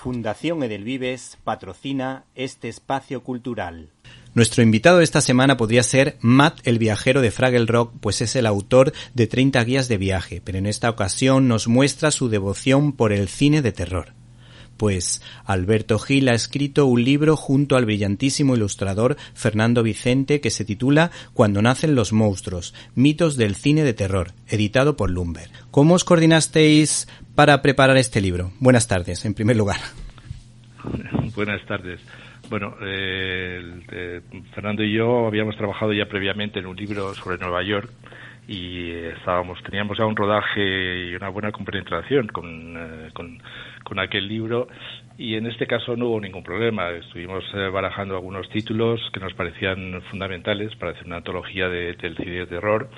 Fundación Edelvives patrocina este espacio cultural. Nuestro invitado de esta semana podría ser Matt el viajero de Fraggle Rock, pues es el autor de 30 guías de viaje, pero en esta ocasión nos muestra su devoción por el cine de terror. Pues Alberto Gil ha escrito un libro junto al brillantísimo ilustrador Fernando Vicente que se titula Cuando nacen los monstruos, mitos del cine de terror, editado por Lumber. ¿Cómo os coordinasteis para preparar este libro? Buenas tardes, en primer lugar. Buenas tardes. Bueno, Fernando y yo habíamos trabajado ya previamente en un libro sobre Nueva York y teníamos ya un rodaje y una buena compenetración con aquel libro, y en este caso no hubo ningún problema. Estuvimos barajando algunos títulos que nos parecían fundamentales para hacer una antología del cine de terror.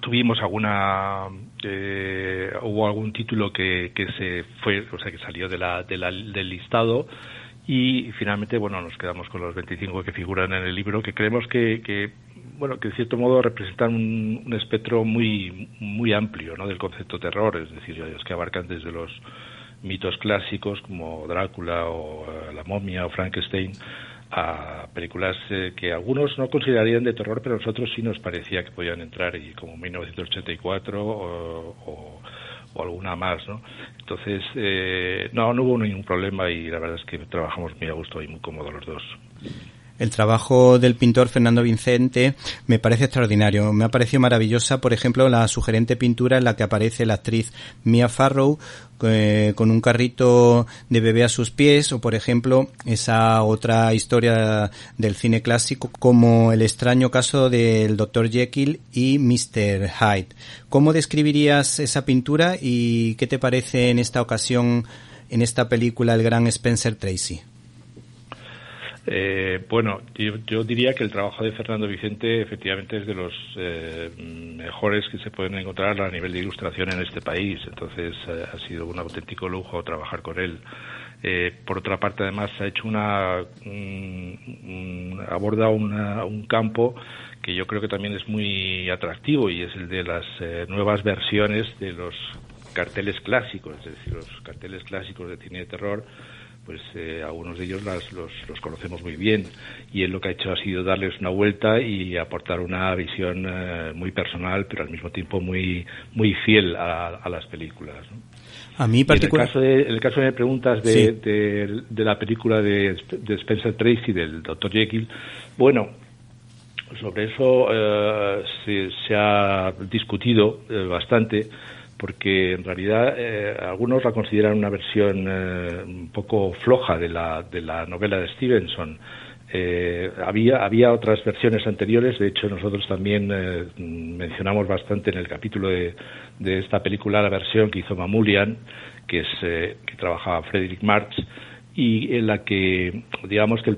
Tuvimos hubo algún título que se fue, o sea, que salió del listado, y finalmente, bueno, nos quedamos con los 25 que figuran en el libro, que creemos que de cierto modo representan un espectro muy muy amplio, ¿no?, del concepto terror, es decir, los que abarcan desde los mitos clásicos como Drácula o La momia o Frankenstein a películas que algunos no considerarían de terror, pero a nosotros sí nos parecía que podían entrar, y como 1984 o alguna más, ¿no? Entonces, no hubo ningún problema, y la verdad es que trabajamos muy a gusto y muy cómodos los dos. El trabajo del pintor Fernando Vicente me parece extraordinario. Me ha parecido maravillosa, por ejemplo, la sugerente pintura en la que aparece la actriz Mia Farrow con un carrito de bebé a sus pies, o por ejemplo esa otra historia del cine clásico como El extraño caso del Dr. Jekyll y Mr. Hyde. ¿Cómo describirías esa pintura y qué te parece en esta ocasión, en esta película, el gran Spencer Tracy? Yo diría que el trabajo de Fernando Vicente efectivamente es de los mejores que se pueden encontrar a nivel de ilustración en este país. Entonces ha sido un auténtico lujo trabajar con él. Por otra parte, además, ha hecho aborda un campo que yo creo que también es muy atractivo, y es el de las nuevas versiones de los carteles clásicos, es decir, los carteles clásicos de cine de terror. Pues algunos de ellos los conocemos muy bien, y él lo que ha hecho ha sido darles una vuelta y aportar una visión muy personal, pero al mismo tiempo muy muy fiel a las películas, ¿no? A mí en el caso de me preguntas sí, de la película de Spencer Tracy, del Dr. Jekyll, bueno, sobre eso se ha discutido bastante, porque en realidad algunos la consideran una versión un poco floja de la novela de Stevenson. Había otras versiones anteriores. De hecho, nosotros también mencionamos bastante en el capítulo de esta película la versión que hizo Mamoulian, que trabajaba Frederick March, y en la que, digamos, que el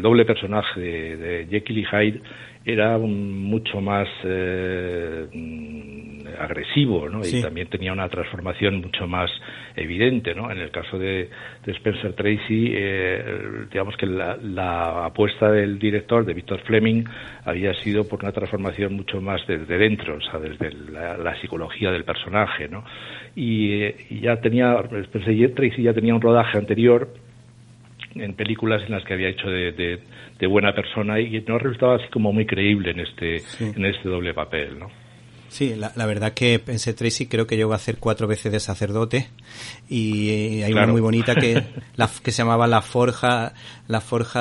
doble personaje de Jekyll y Hyde era mucho más agresivo, ¿no? Sí. Y también tenía una transformación mucho más evidente, ¿no? En el caso de Spencer Tracy, digamos que la apuesta del director, de Victor Fleming, había sido por una transformación mucho más desde dentro, o sea, desde la psicología del personaje, ¿no? Y Spencer Tracy ya tenía un rodaje anterior en películas en las que había hecho de buena persona, y no resultaba así como muy creíble en este doble papel, ¿no? Sí, la verdad que Spencer Tracy creo que llegó a hacer 4 veces de sacerdote, y hay una muy bonita que se llamaba La Forja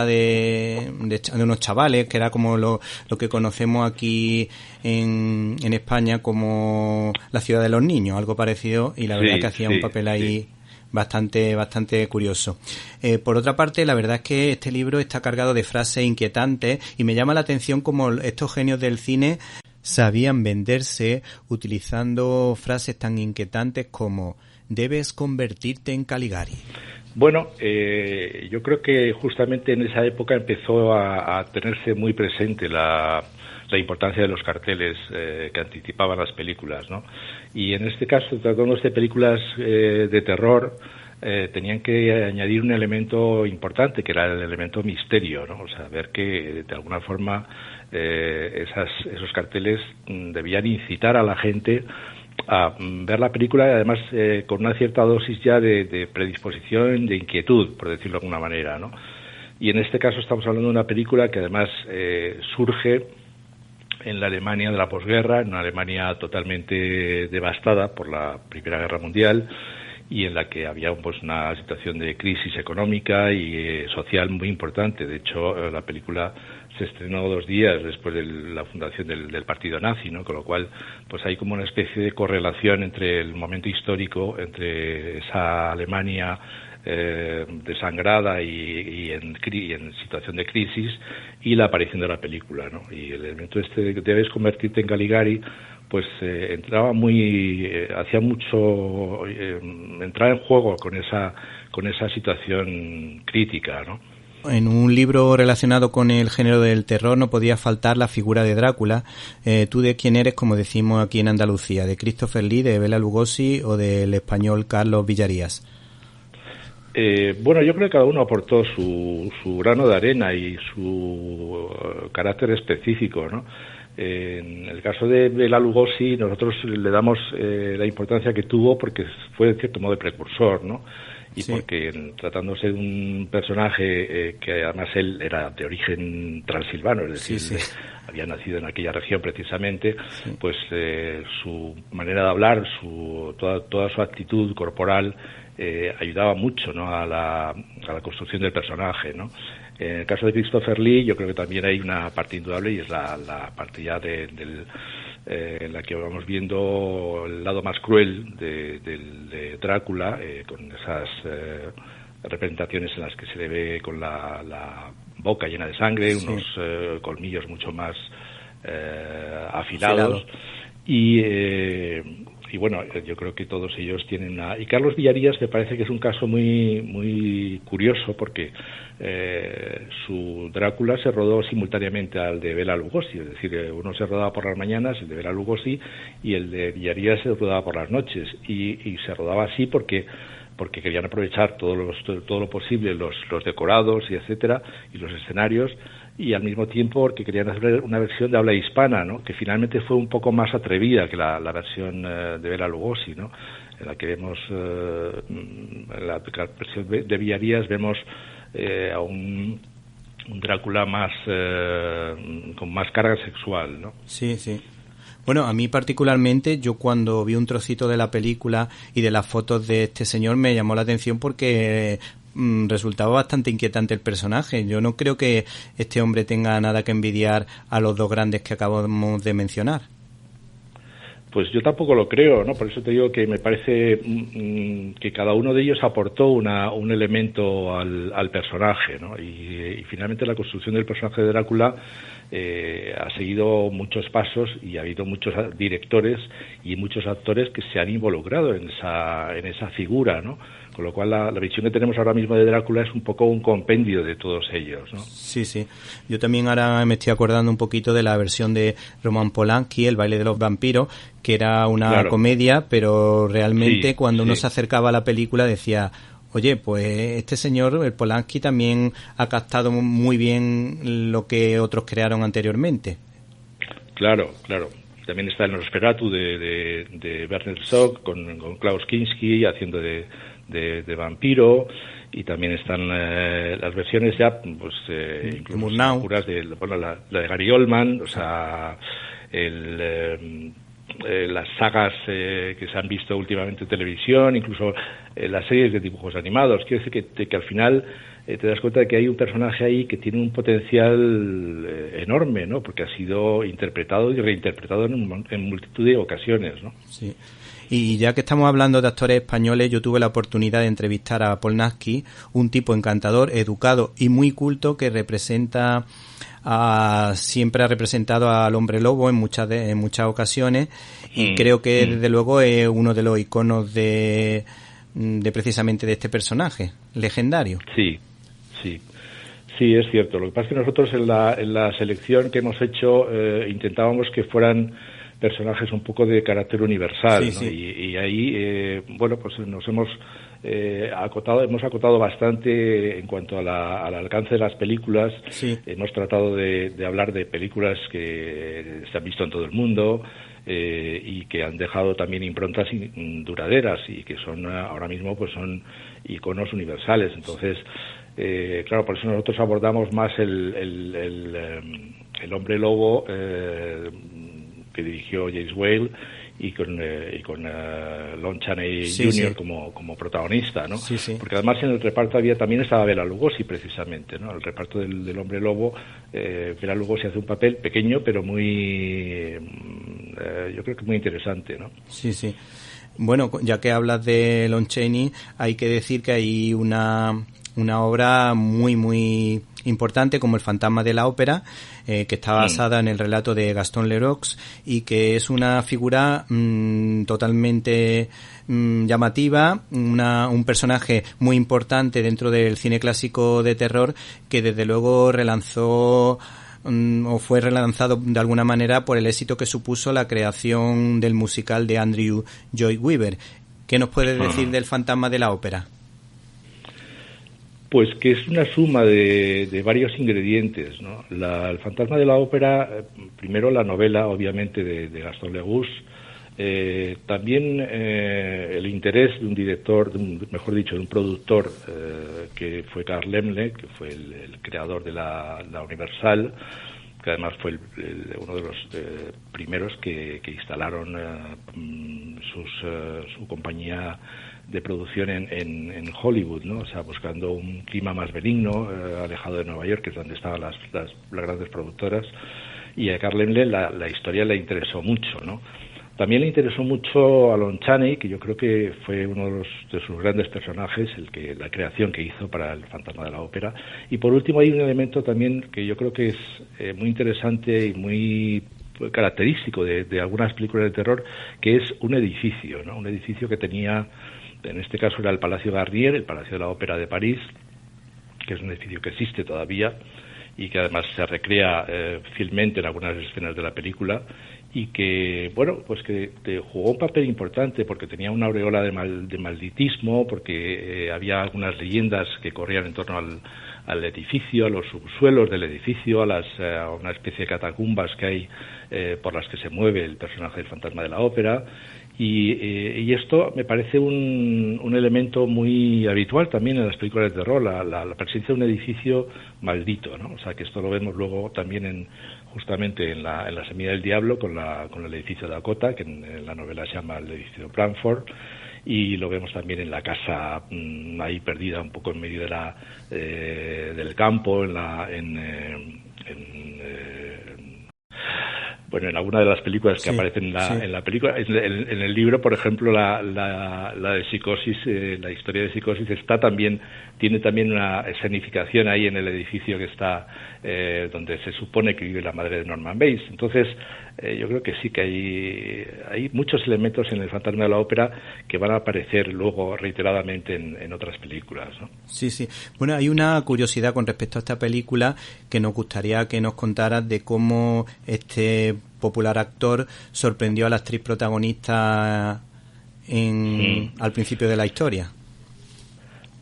de unos chavales, que era como lo que conocemos aquí en España como La ciudad de los niños, algo parecido, y la verdad que hacía un papel ahí bastante curioso. Por otra parte, la verdad es que este libro está cargado de frases inquietantes, y me llama la atención cómo estos genios del cine sabían venderse utilizando frases tan inquietantes como «debes convertirte en Caligari». Bueno, yo creo que justamente en esa época empezó a tenerse muy presente la importancia de los carteles que anticipaban las películas, ¿no? Y en este caso, tratándose de películas de terror, tenían que añadir un elemento importante, que era el elemento misterio, ¿no? O sea, ver que de alguna forma esos carteles debían incitar a la gente a ver la película, además con una cierta dosis ya de predisposición, de inquietud, por decirlo de alguna manera, ¿no? Y en este caso estamos hablando de una película que además surge en la Alemania de la posguerra, en una Alemania totalmente devastada por la Primera Guerra Mundial, y en la que había pues una situación de crisis económica y social muy importante. De hecho, la película se estrenó 2 días después de la fundación del partido nazi, ¿no? Con lo cual, pues hay como una especie de correlación entre el momento histórico, entre esa Alemania desangrada y en situación de crisis, y la aparición de la película, ¿no? Y el elemento de que debes convertirte en Caligari, pues entraba hacía mucho, entraba en juego con esa situación crítica, ¿no? En un libro relacionado con el género del terror no podía faltar la figura de Drácula. ¿Tú de quién eres, como decimos aquí en Andalucía? ¿De Christopher Lee, de Bela Lugosi o del español Carlos Villarías? Bueno, yo creo que cada uno aportó su grano de arena y su carácter específico, ¿no? En el caso de Bela Lugosi, nosotros le damos la importancia que tuvo porque fue, en cierto modo, el precursor, ¿no? Y sí, porque tratándose de un personaje que además él era de origen transilvano, es decir, sí, había nacido en aquella región precisamente, sí, pues su manera de hablar, toda su actitud corporal ayudaba mucho, ¿no? a la construcción del personaje, ¿no? En el caso de Christopher Lee, yo creo que también hay una parte indudable, y es la parte ya en la que vamos viendo el lado más cruel de Drácula, con esas representaciones en las que se le ve con la boca llena de sangre, sí, unos colmillos mucho más afilados. Y bueno, yo creo que todos ellos tienen una... Y Carlos Villarías me parece que es un caso muy, muy curioso, porque su Drácula se rodó simultáneamente al de Bela Lugosi, es decir, uno se rodaba por las mañanas, el de Bela Lugosi, y el de Villarías se rodaba por las noches, y se rodaba así porque querían aprovechar todo lo posible los decorados y etcétera, y los escenarios, y al mismo tiempo porque querían hacer una versión de habla hispana, ¿no? Que finalmente fue un poco más atrevida que la versión de Bela Lugosi, ¿no? En la que vemos, en la versión de Villarías vemos a un Drácula más con más carga sexual, ¿no? Sí, sí. Bueno, a mí particularmente, yo cuando vi un trocito de la película y de las fotos de este señor me llamó la atención porque resultaba bastante inquietante el personaje. Yo no creo que este hombre tenga nada que envidiar a los dos grandes que acabamos de mencionar. Pues yo tampoco lo creo, ¿no? Por eso te digo que me parece que cada uno de ellos aportó un elemento al personaje, ¿no? Y finalmente la construcción del personaje de Drácula ha seguido muchos pasos, y ha habido muchos directores y muchos actores que se han involucrado en esa figura, ¿no? Con lo cual la visión que tenemos ahora mismo de Drácula es un poco un compendio de todos ellos, ¿no? Sí, sí. Yo también ahora me estoy acordando un poquito de la versión de Roman Polanski, El baile de los vampiros, que era una comedia, pero realmente cuando uno se acercaba a la película decía... Oye, pues este señor, el Polanski, también ha captado muy bien lo que otros crearon anteriormente. Claro, claro. También está el Nosferatu de Werner Herzog con Klaus Kinski haciendo de vampiro, y también están las versiones ya, pues incluso puras de la de Gary Oldman, o sea, las sagas que se han visto últimamente en televisión, incluso las series de dibujos animados. Quiero decir que al final te das cuenta de que hay un personaje ahí que tiene un potencial enorme, ¿no? Porque ha sido interpretado y reinterpretado en multitud de ocasiones, ¿no? Sí. Y ya que estamos hablando de actores españoles, yo tuve la oportunidad de entrevistar a Polanski, un tipo encantador, educado y muy culto que siempre ha representado al hombre lobo en muchas ocasiones, y creo que desde luego es uno de los iconos de precisamente de este personaje legendario. Sí, es cierto. Lo que pasa es que nosotros en la selección que hemos hecho intentábamos que fueran personajes un poco de carácter universal, ¿no? Sí. Y ahí, bueno, pues nos hemos hemos acotado bastante en cuanto al alcance de las películas. Sí. Hemos tratado de hablar de películas que se han visto en todo el mundo y que han dejado también improntas duraderas y que son ahora mismo pues son iconos universales. Entonces, claro, por eso nosotros abordamos más el Hombre Lobo que dirigió James Whale y con Lon Chaney Jr. como protagonista, ¿no? Sí, sí. Porque además en el reparto también estaba Bela Lugosi, precisamente, ¿no? El reparto del Hombre Lobo, Bela Lugosi hace un papel pequeño, pero muy, yo creo que muy interesante, ¿no? Sí, sí. Bueno, ya que hablas de Lon Chaney, hay que decir que hay una obra muy, muy importante como El fantasma de la ópera, que está basada en el relato de Gaston Leroux y que es una figura totalmente llamativa, un personaje muy importante dentro del cine clásico de terror que desde luego relanzó o fue relanzado de alguna manera por el éxito que supuso la creación del musical de Andrew Lloyd Webber. ¿Qué nos puedes decir del fantasma de la ópera? Pues que es una suma de varios ingredientes, ¿no? El fantasma de la ópera, primero la novela, obviamente, de Gaston Leroux, también el interés de un director, mejor dicho, de un productor, que fue Carl Laemmle, que fue el creador de la Universal, que además fue uno de los primeros que instalaron su compañía de producción en Hollywood, ¿no? O sea, buscando un clima más benigno, alejado de Nueva York, que es donde estaban las grandes productoras, y a Carl Laemmle la historia le interesó mucho, ¿no? También le interesó mucho a Lon Chaney, que yo creo que fue uno de sus grandes personajes, la creación que hizo para El fantasma de la ópera. Y por último hay un elemento también que yo creo que es muy interesante y muy característico de algunas películas de terror, que es un edificio, ¿no? Un edificio que tenía, en este caso era el Palacio Garnier, el Palacio de la Ópera de París, que es un edificio que existe todavía y que además se recrea fielmente en algunas escenas de la película, y que, bueno, pues que jugó un papel importante porque tenía una aureola de malditismo, porque había algunas leyendas que corrían en torno al edificio, a los subsuelos del edificio, a una especie de catacumbas que hay por las que se mueve el personaje del fantasma de la ópera. Y esto me parece un elemento muy habitual también en las películas de terror, la presencia de un edificio maldito, ¿no? O sea, que esto lo vemos luego también justamente en la Semilla del Diablo con el edificio Dakota, que en la novela se llama el edificio Blandford, y lo vemos también en la casa ahí perdida un poco en medio del campo, bueno, en alguna de las películas que aparecen en la película. En el libro, por ejemplo, la de Psicosis, la historia de Psicosis tiene también una escenificación ahí en el edificio que está donde se supone que vive la madre de Norman Bates. Entonces, yo creo que sí que hay muchos elementos en El fantasma de la ópera que van a aparecer luego reiteradamente en otras películas, ¿no? Sí, sí. Bueno, hay una curiosidad con respecto a esta película que nos gustaría que nos contaras de cómo este popular actor sorprendió a la actriz protagonista al principio de la historia.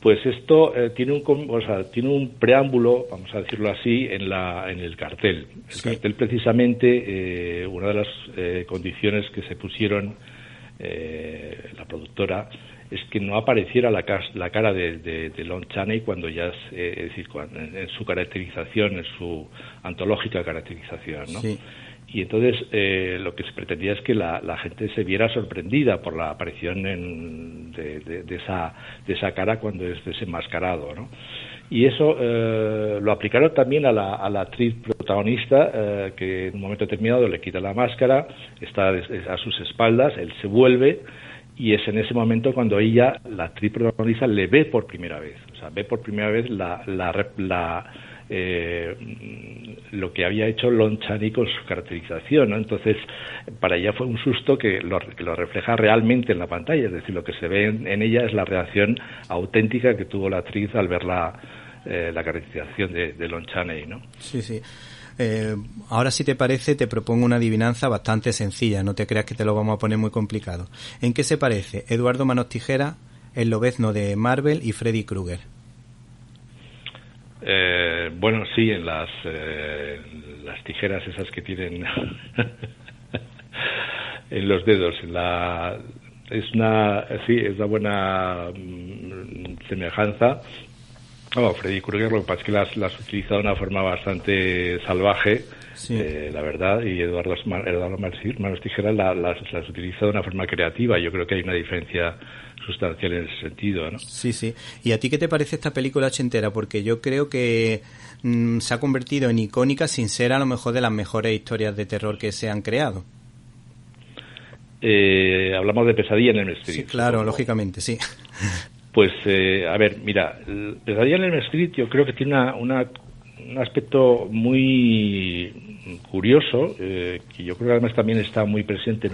Pues esto tiene un preámbulo, vamos a decirlo así, en el cartel. El cartel, precisamente, una de las condiciones que se pusieron la productora es que no apareciera la cara de Lon Chaney cuando ya es decir, en su caracterización, en su antológica caracterización, ¿no? Sí. Y entonces lo que se pretendía es que la gente se viera sorprendida por la aparición de esa cara cuando es desenmascarado, ¿no? Y eso lo aplicaron también a la actriz protagonista, que en un momento determinado le quita la máscara, está a sus espaldas, él se vuelve, y es en ese momento cuando ella, la actriz protagonista, le ve por primera vez. O sea, ve por primera vez lo que había hecho Lon Chaney con su caracterización, ¿no? Entonces, para ella fue un susto que lo refleja realmente en la pantalla, es decir, lo que se ve en ella es la reacción auténtica que tuvo la actriz al ver la caracterización de Lon Chaney, ¿no? Sí, sí. Ahora, si te parece, te propongo una adivinanza bastante sencilla, no te creas que te lo vamos a poner muy complicado. ¿En qué se parece Eduardo Manos Tijeras El lobezno de Marvel y Freddy Krueger. Bueno, sí, en las tijeras esas que tienen en los dedos, es una buena semejanza. Freddy Krueger, lo que pasa es que las utiliza de una forma bastante salvaje, sí. La verdad, y Eduardo Manos Tijeras las utiliza de una forma creativa. Yo creo que hay una diferencia sustancial en ese sentido, ¿no? Sí, sí. ¿Y a ti qué te parece esta película ochentera? Porque yo creo que se ha convertido en icónica sin ser a lo mejor de las mejores historias de terror que se han creado. Hablamos de Pesadilla en el Street. Sí, claro, supongo. Lógicamente, sí. Pues, a ver, mira, Pesadilla en el Street yo creo que tiene un aspecto muy curioso, que yo creo que además también está muy presente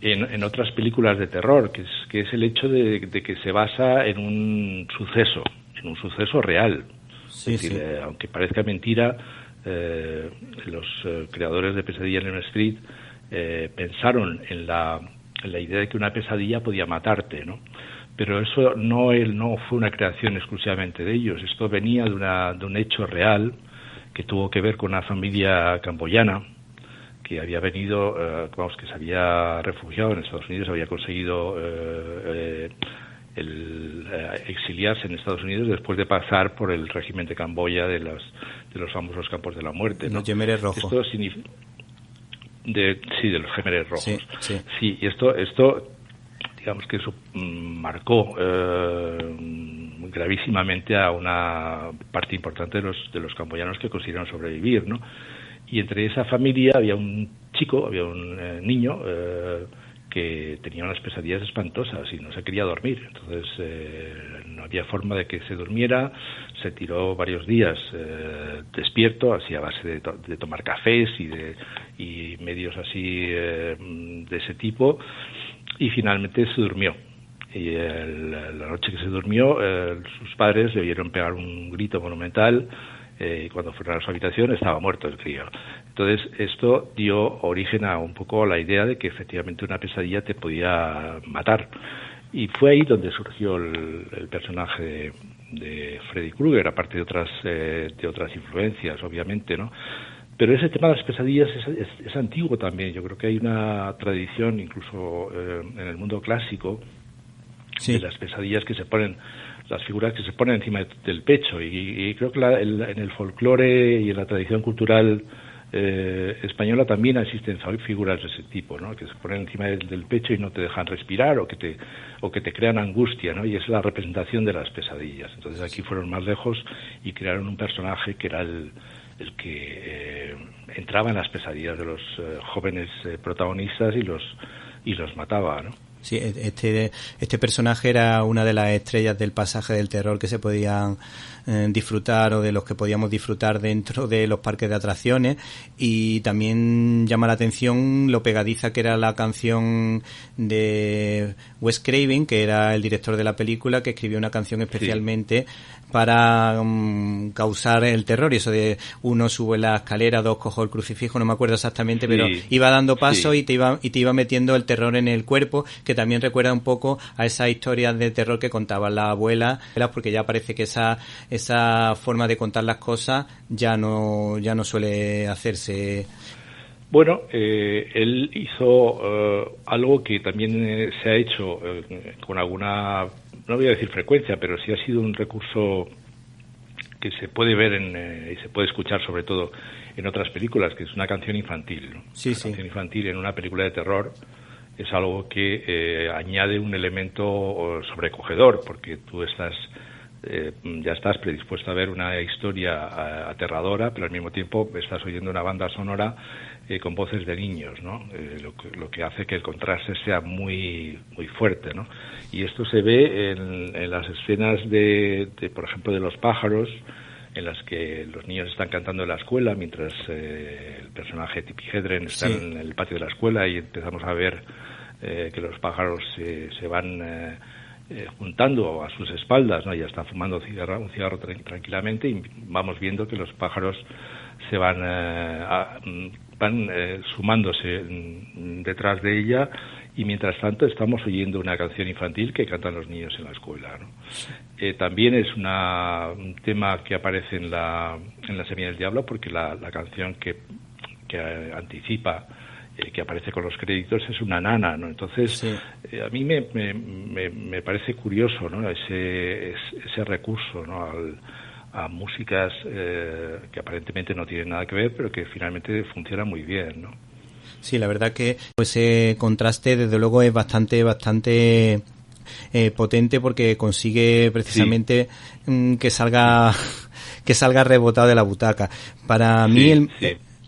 en otras películas de terror, que es el hecho de que se basa en un suceso real. Sí, es decir, sí. Aunque parezca mentira, los creadores de Pesadilla en el Street pensaron en la idea de que una pesadilla podía matarte, ¿no? Pero eso no fue una creación exclusivamente de ellos. Esto venía de un hecho real que tuvo que ver con una familia camboyana que había venido, que se había refugiado en Estados Unidos, había conseguido exiliarse en Estados Unidos después de pasar por el régimen de Camboya de los famosos campos de la muerte, ¿no? Los Jemeres rojos. Esto de los Jemeres rojos. Sí, sí. Sí, y esto digamos que eso marcó gravísimamente a una parte importante de los camboyanos que consiguieron sobrevivir, ¿no? Y entre esa familia había un niño que tenía unas pesadillas espantosas y no se quería dormir. Entonces no había forma de que se durmiera. Se tiró varios días despierto, así a base de tomar cafés y medios así de ese tipo. Y finalmente se durmió. Y la noche que se durmió, sus padres le oyeron pegar un grito monumental. Y cuando fueron a su habitación estaba muerto el crío. Entonces esto dio origen a un poco la idea de que efectivamente una pesadilla te podía matar. Y fue ahí donde surgió el personaje de Freddy Krueger, aparte de otras influencias, obviamente, ¿no? Pero ese tema de las pesadillas es antiguo también. Yo creo que hay una tradición, incluso en el mundo clásico, sí, de las pesadillas que se ponen, las figuras que se ponen encima del pecho. Y creo que en el folclore y en la tradición cultural española también existen figuras de ese tipo, ¿no? Que se ponen encima del pecho y no te dejan respirar o que te crean angustia, ¿no? Y es la representación de las pesadillas. Entonces aquí fueron más lejos y crearon un personaje que era el que entraba en las pesadillas de los jóvenes protagonistas y los mataba, ¿no? Sí, este personaje era una de las estrellas del pasaje del terror que se podían disfrutar o de los que podíamos disfrutar dentro de los parques de atracciones, y también llama la atención lo pegadiza que era la canción de Wes Craven, que era el director de la película, que escribió una canción especialmente para causar el terror, y eso de uno sube la escalera, dos cojo el crucifijo, no me acuerdo exactamente, pero iba dando pasos y te iba metiendo el terror en el cuerpo, que también recuerda un poco a esas historias de terror que contaban las abuelas, porque ya parece que esa forma de contar las cosas ya no suele hacerse. Bueno, él hizo algo que también se ha hecho con alguna, no voy a decir frecuencia, pero sí ha sido un recurso que se puede ver y se puede escuchar sobre todo en otras películas, que es una canción infantil, ¿no? Canción infantil en una película de terror es algo que añade un elemento sobrecogedor, porque tú ya estás predispuesto a ver una historia aterradora, pero al mismo tiempo estás oyendo una banda sonora con voces de niños, ¿no? Lo que hace que el contraste sea muy muy fuerte, ¿no? Y esto se ve en las escenas de por ejemplo, de los pájaros, en las que los niños están cantando en la escuela mientras el personaje Tippi Hedren está en el patio de la escuela, y empezamos a ver que los pájaros se van juntando a sus espaldas, ¿no? Ya está fumando un cigarro tranquilamente, y vamos viendo que los pájaros se van sumándose detrás de ella, y mientras tanto estamos oyendo una canción infantil que cantan los niños en la escuela, ¿no? También es un tema que aparece en la Semilla del Diablo, porque la canción que anticipa, que aparece con los créditos, es una nana, ¿no? Entonces, sí. A mí me parece curioso, ¿no? Ese recurso, ¿no? A músicas que aparentemente no tienen nada que ver, pero que finalmente funcionan muy bien, ¿no? Sí, la verdad que ese contraste, desde luego, es bastante potente, porque consigue precisamente que salga rebotado de la butaca. Para mí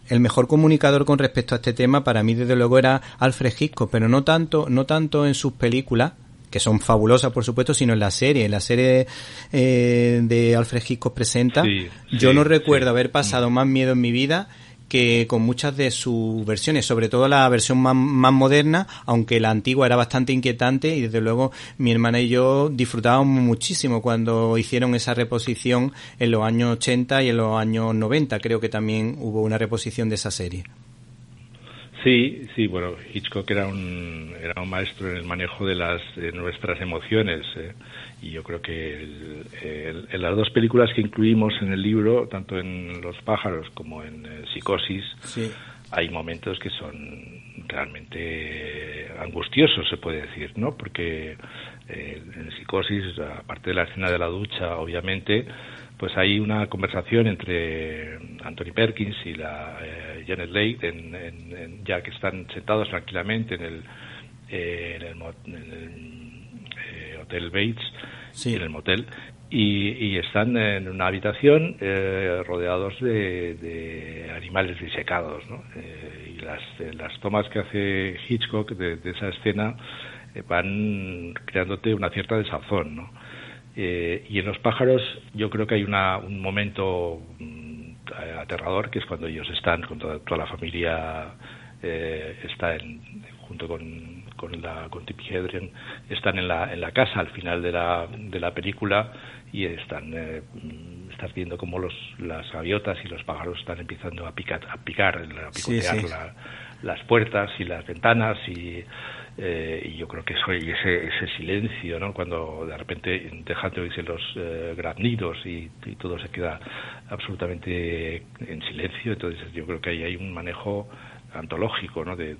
el mejor comunicador con respecto a este tema, para mí desde luego, era Alfred Hitchcock, pero no tanto en sus películas, que son fabulosas por supuesto, sino en la serie de Alfred Hitchcock Presenta. Yo no recuerdo haber pasado más miedo en mi vida que con muchas de sus versiones, sobre todo la versión más moderna, aunque la antigua era bastante inquietante, y desde luego mi hermana y yo disfrutábamos muchísimo cuando hicieron esa reposición en los años 80 y en los años 90, creo que también hubo una reposición de esa serie. Sí, bueno, Hitchcock era un maestro en el manejo de nuestras emociones, y yo creo que en las dos películas que incluimos en el libro, tanto en Los pájaros como en Psicosis, hay momentos que son realmente angustiosos, se puede decir, ¿no? Porque en Psicosis, aparte de la escena de la ducha, obviamente, pues hay una conversación entre Anthony Perkins y la Janet Leigh, ya que están sentados tranquilamente en el Hotel Bates, en el motel, y están en una habitación rodeados de animales disecados, ¿no? Y las tomas que hace Hitchcock de esa escena van creándote una cierta desazón, ¿no? Y en Los pájaros yo creo que hay un momento aterrador, que es cuando ellos están con toda la familia, está junto con Tippi Hedren, están en la casa al final de la película, y estás viendo cómo las gaviotas y los pájaros están empezando a picotear las puertas y las ventanas, y yo creo que ese silencio, ¿no? Cuando de repente dejan de oírse los graznidos y todo se queda absolutamente en silencio. Entonces yo creo que ahí hay un manejo antológico, ¿no? de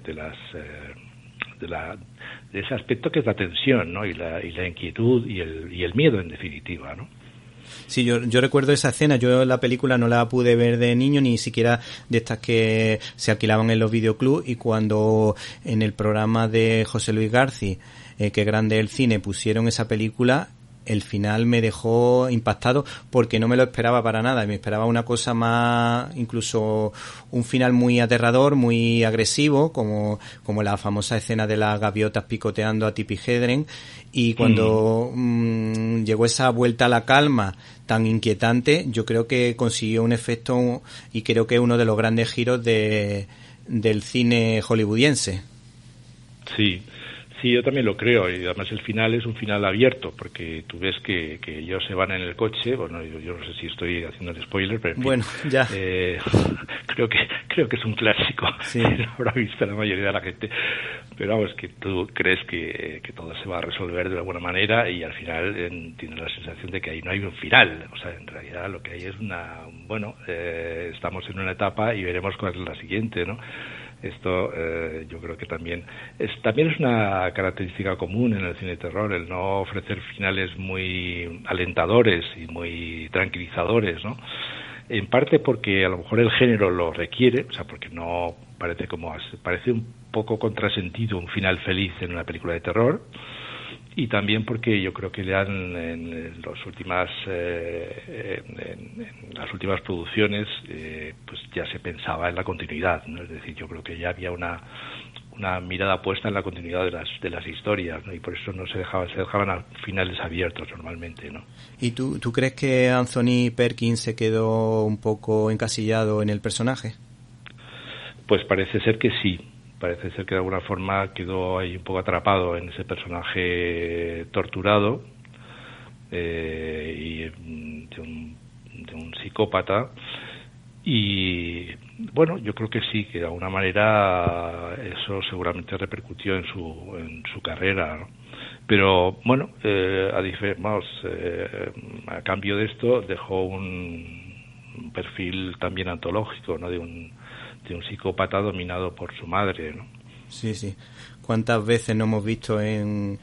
ese aspecto que es la tensión, ¿no? y la inquietud y el miedo, en definitiva, ¿no? Sí, yo recuerdo esa escena. Yo la película no la pude ver de niño, ni siquiera de estas que se alquilaban en los videoclubs, y cuando en el programa de José Luis García, Qué grande el cine, pusieron esa película, el final me dejó impactado, porque no me lo esperaba para nada. Me esperaba una cosa más, incluso un final muy aterrador, muy agresivo, como la famosa escena de las gaviotas picoteando a Tippi Hedren, y cuando llegó esa vuelta a la calma tan inquietante, yo creo que consiguió un efecto, y creo que es uno de los grandes giros del cine hollywoodiense. Sí, yo también lo creo, y además el final es un final abierto, porque tú ves que ellos se van en el coche. Bueno, yo no sé si estoy haciendo el spoiler, pero en fin, bueno, ya. Creo que es un clásico, sí. Lo habrá visto la mayoría de la gente, pero vamos, que tú crees que todo se va a resolver de alguna manera, y al final tienes la sensación de que ahí no hay un final. O sea, en realidad lo que hay es estamos en una etapa y veremos cuál es la siguiente, ¿no? Esto yo creo que también es una característica común en el cine de terror, el no ofrecer finales muy alentadores y muy tranquilizadores, ¿no? En parte porque a lo mejor el género lo requiere, o sea, porque no parece un poco contrasentido un final feliz en una película de terror, y también porque yo creo que en las últimas producciones pues ya se pensaba en la continuidad, ¿no? Es decir, yo creo que ya había una mirada puesta en la continuidad de las historias, ¿no? Y por eso se dejaban a finales abiertos normalmente, ¿no? ¿Y tú crees que Anthony Perkins se quedó un poco encasillado en el personaje? Pues parece ser que sí. Parece ser que de alguna forma quedó ahí un poco atrapado en ese personaje torturado, y de un psicópata, Y bueno, yo creo que sí, que de alguna manera eso seguramente repercutió en su carrera, ¿no? Pero bueno, a cambio de esto dejó un perfil también antológico, ¿no? De un psicópata dominado por su madre, ¿no? Sí, sí. ¿Cuántas veces no hemos visto en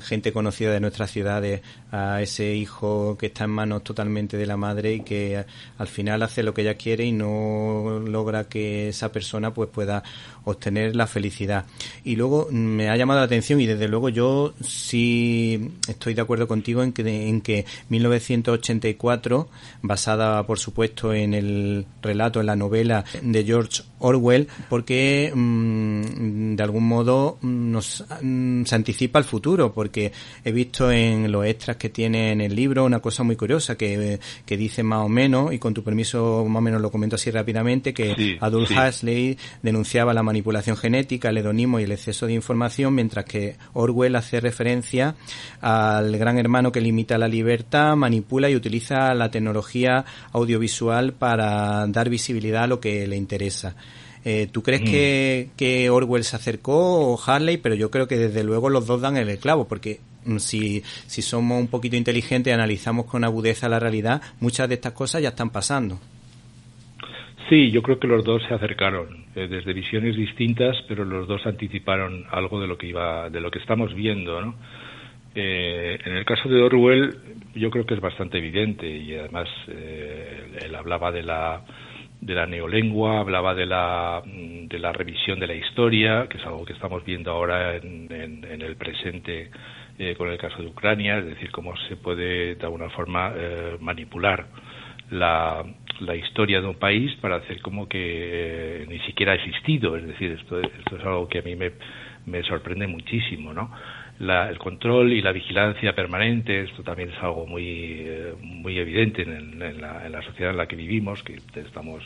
gente conocida de nuestras ciudades a ese hijo que está en manos totalmente de la madre y que al final hace lo que ella quiere y no logra que esa persona pues pueda obtener la felicidad? Y luego me ha llamado la atención, y desde luego yo sí estoy de acuerdo contigo en que 1984, basada por supuesto en el relato, en la novela de George Orwell, porque de algún modo se anticipa al futuro, porque he visto en los extras que tiene en el libro una cosa muy curiosa que dice más o menos, y con tu permiso más o menos lo comento así rápidamente, que Aldous Huxley denunciaba la manipulación genética, el hedonismo y el exceso de información, mientras que Orwell hace referencia al gran hermano que limita la libertad, manipula y utiliza la tecnología audiovisual para dar visibilidad a lo que le interesa. ¿Tú crees que Orwell se acercó o Huxley? Pero yo creo que desde luego los dos dan el clavo, porque si somos un poquito inteligentes y analizamos con agudeza la realidad, muchas de estas cosas ya están pasando. Sí, yo creo que los dos se acercaron desde visiones distintas, pero los dos anticiparon algo de lo que estamos viendo, ¿no? En el caso de Orwell, yo creo que es bastante evidente, y además él hablaba de la neolengua, hablaba de la revisión de la historia, que es algo que estamos viendo ahora en el presente con el caso de Ucrania, es decir, cómo se puede de alguna forma manipular la historia de un país para hacer como que ni siquiera ha existido. Es decir, esto es algo que a mí me sorprende muchísimo, ¿no? El control y la vigilancia permanente, esto también es algo muy evidente en la sociedad en la que vivimos, que estamos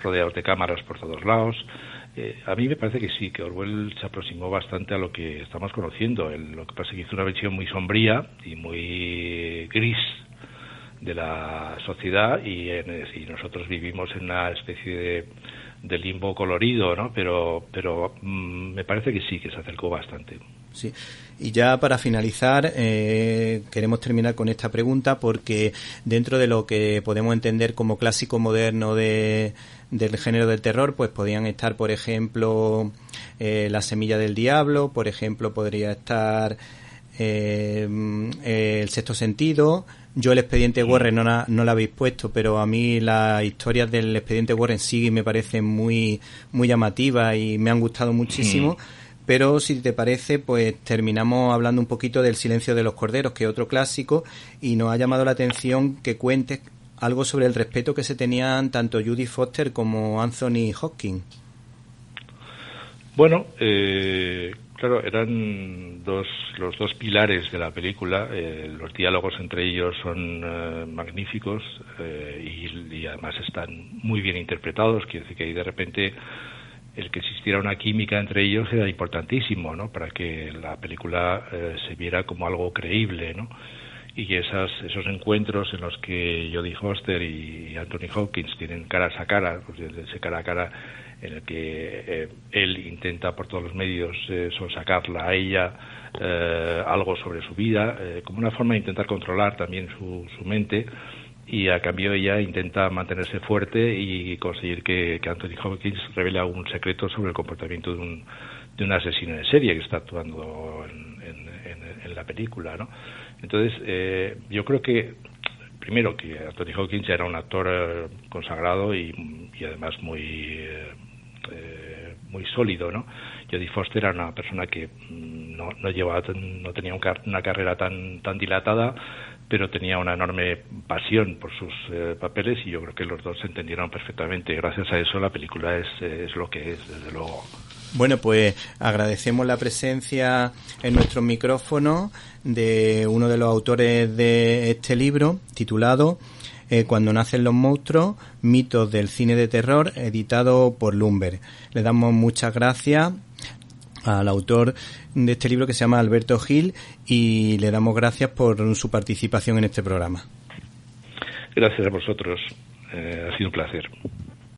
rodeados de cámaras por todos lados. A mí me parece que sí, que Orwell se aproximó bastante a lo que estamos conociendo. Lo que pasa es que hizo una versión muy sombría y muy gris de la sociedad, y nosotros vivimos en una especie de limbo colorido, ¿no? Pero me parece que sí, que se acercó bastante. Sí. Y ya para finalizar, queremos terminar con esta pregunta, porque dentro de lo que podemos entender como clásico moderno del género del terror, pues podían estar, por ejemplo, La semilla del diablo, por ejemplo, podría estar El sexto sentido. Yo el expediente Warren no la habéis puesto, pero a mí las historias del expediente Warren sí me parecen muy, muy llamativas y me han gustado muchísimo. Pero si te parece, pues terminamos hablando un poquito del Silencio de los corderos, que es otro clásico, y nos ha llamado la atención que cuentes algo sobre el respeto que se tenían tanto Judy Foster como Anthony Hopkins. Bueno, claro, eran los dos pilares de la película. Los diálogos entre ellos son magníficos y además están muy bien interpretados. Quiere decir que ahí de repente el que existiera una química entre ellos era importantísimo, ¿no? Para que la película se viera como algo creíble, ¿no? Y esos encuentros en los que Jodie Foster y Anthony Hopkins tienen caras a cara, pues ese cara a cara en el que él intenta por todos los medios sonsacarla a ella algo sobre su vida, como una forma de intentar controlar también su mente, y a cambio ella intenta mantenerse fuerte y conseguir que Anthony Hopkins revele algún secreto sobre el comportamiento de un asesino en serie que está actuando en la película, ¿no? Entonces, yo creo que, primero, que Anthony Hopkins ya era un actor consagrado y además muy sólido, ¿no? Jodie Foster era una persona que no tenía una carrera tan dilatada, pero tenía una enorme pasión por sus papeles, y yo creo que los dos se entendieron perfectamente. Gracias a eso la película es lo que es, desde luego. Bueno, pues agradecemos la presencia en nuestro micrófono de uno de los autores de este libro, titulado Cuando nacen los monstruos, mitos del cine de terror, editado por Lumber. Le damos muchas gracias al autor de este libro, que se llama Alberto Gil, y le damos gracias por su participación en este programa. Gracias a vosotros, ha sido un placer.